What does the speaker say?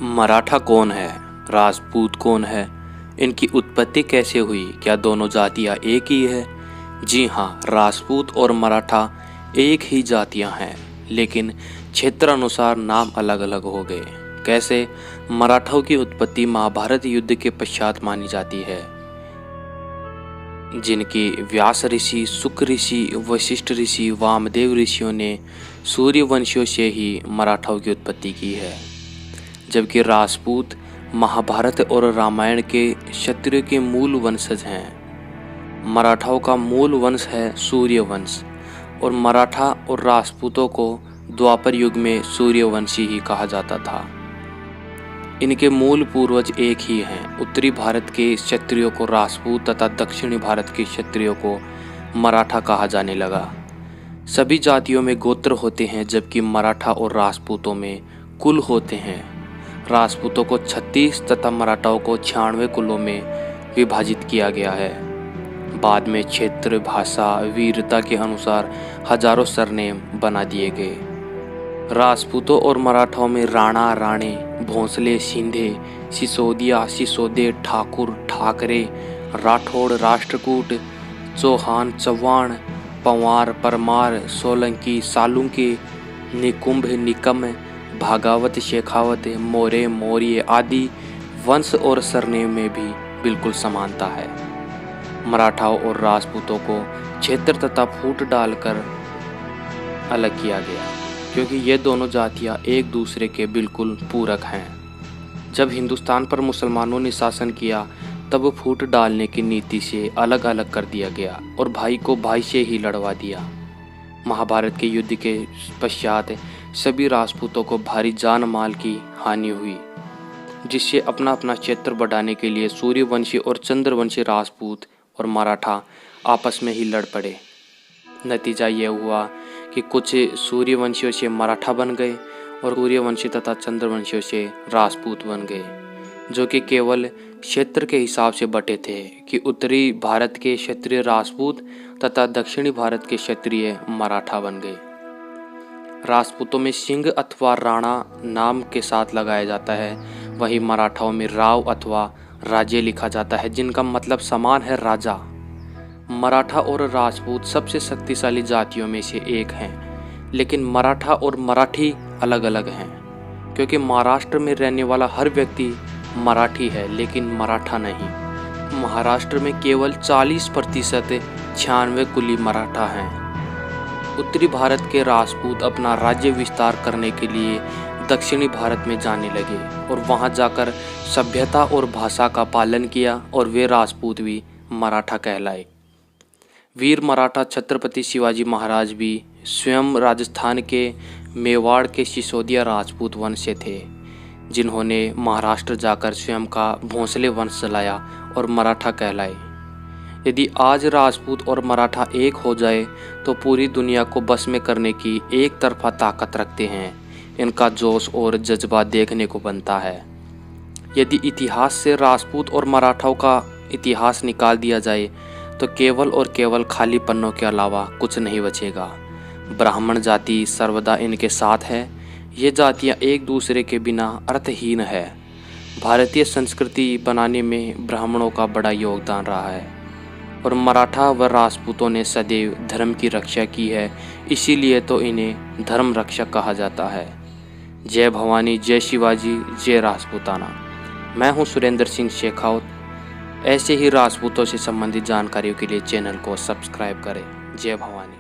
मराठा कौन है? राजपूत कौन है? इनकी उत्पत्ति कैसे हुई? क्या दोनों जातियां एक ही है? जी हाँ, राजपूत और मराठा एक ही जातियां हैं, लेकिन क्षेत्र अनुसार नाम अलग अलग हो गए। कैसे? मराठाओं की उत्पत्ति महाभारत युद्ध के पश्चात मानी जाती है, जिनकी व्यास ऋषि, शुक ऋषि, वशिष्ठ ऋषि, वामदेव ऋषियों ने सूर्यवंशियों से ही मराठाओं की उत्पत्ति की है। जबकि राजपूत महाभारत और रामायण के क्षत्रियों के मूल वंशज हैं। मराठाओं का मूल वंश है सूर्यवंश और मराठा और राजपूतों को द्वापर युग में सूर्यवंशी ही कहा जाता था। इनके मूल पूर्वज एक ही हैं। उत्तरी भारत के क्षत्रियों को राजपूत तथा दक्षिणी भारत के क्षत्रियों को मराठा कहा जाने लगा। सभी जातियों में गोत्र होते हैं, जबकि मराठा और राजपूतों में कुल होते हैं। राजपूतों को 36 तथा मराठाओं को 96 कुलों में विभाजित किया गया है। बाद में क्षेत्र, भाषा, वीरता के अनुसार हजारों सरनेम बना दिए गए। राजपूतों और मराठाओं में राणा, राणे, भोंसले, सिंधे, सिसोदिया, सिसोदे, ठाकुर, ठाकरे, राठौड़, राष्ट्रकूट, चौहान, चौहान, पंवार, परमार, सोलंकी, सालुंके, निकुंभ, निकम, भागावत, शेखावत, मौर्य, मौर्य आदि वंश और सरनेम में भी बिल्कुल समानता है। मराठाओं और राजपूतों को क्षेत्र तथा फूट डालकर अलग किया गया, क्योंकि ये दोनों जातियां एक दूसरे के बिल्कुल पूरक हैं। जब हिंदुस्तान पर मुसलमानों ने शासन किया, तब फूट डालने की नीति से अलग अलग कर दिया गया और भाई को भाई से ही लड़वा दिया। महाभारत के युद्ध के पश्चात सभी राजपूतों को भारी जान माल की हानि हुई, जिससे अपना अपना क्षेत्र बढ़ाने के लिए सूर्यवंशी और चंद्रवंशी राजपूत और मराठा आपस में ही लड़ पड़े। नतीजा यह हुआ कि कुछ सूर्यवंशियों से मराठा बन गए और सूर्यवंशी तथा चंद्रवंशियों से राजपूत बन गए, जो कि केवल क्षेत्र के हिसाब से बटे थे कि उत्तरी भारत के क्षत्रिय राजपूत तथा दक्षिणी भारत के क्षत्रिय मराठा बन गए। राजपूतों में सिंह अथवा राणा नाम के साथ लगाया जाता है, वहीं मराठाओं में राव अथवा राजे लिखा जाता है, जिनका मतलब समान है राजा। मराठा और राजपूत सबसे शक्तिशाली जातियों में से एक हैं, लेकिन मराठा और मराठी अलग अलग हैं, क्योंकि महाराष्ट्र में रहने वाला हर व्यक्ति मराठी है, लेकिन मराठा नहीं। महाराष्ट्र में केवल 40% 96 कुली मराठा हैं। उत्तरी भारत के राजपूत अपना राज्य विस्तार करने के लिए दक्षिणी भारत में जाने लगे और वहां जाकर सभ्यता और भाषा का पालन किया और वे राजपूत भी मराठा कहलाए। वीर मराठा छत्रपति शिवाजी महाराज भी स्वयं राजस्थान के मेवाड़ के सिसोदिया राजपूत वंश से थे, जिन्होंने महाराष्ट्र जाकर स्वयं का भोंसले वंश चलाया और मराठा कहलाए। यदि आज राजपूत और मराठा एक हो जाए तो पूरी दुनिया को बस में करने की एक तरफा ताकत रखते हैं। इनका जोश और जज्बा देखने को बनता है। यदि इतिहास से राजपूत और मराठाओं का इतिहास निकाल दिया जाए तो केवल और केवल खाली पन्नों के अलावा कुछ नहीं बचेगा। ब्राह्मण जाति सर्वदा इनके साथ है। ये जातियाँ एक दूसरे के बिना अर्थहीन है। भारतीय संस्कृति बनाने में ब्राह्मणों का बड़ा योगदान रहा है और मराठा व राजपूतों ने सदैव धर्म की रक्षा की है, इसीलिए तो इन्हें धर्म रक्षक कहा जाता है। जय भवानी, जय शिवाजी, जय राजपूताना। मैं हूं सुरेंद्र सिंह शेखावत। ऐसे ही राजपूतों से संबंधित जानकारियों के लिए चैनल को सब्सक्राइब करें। जय भवानी।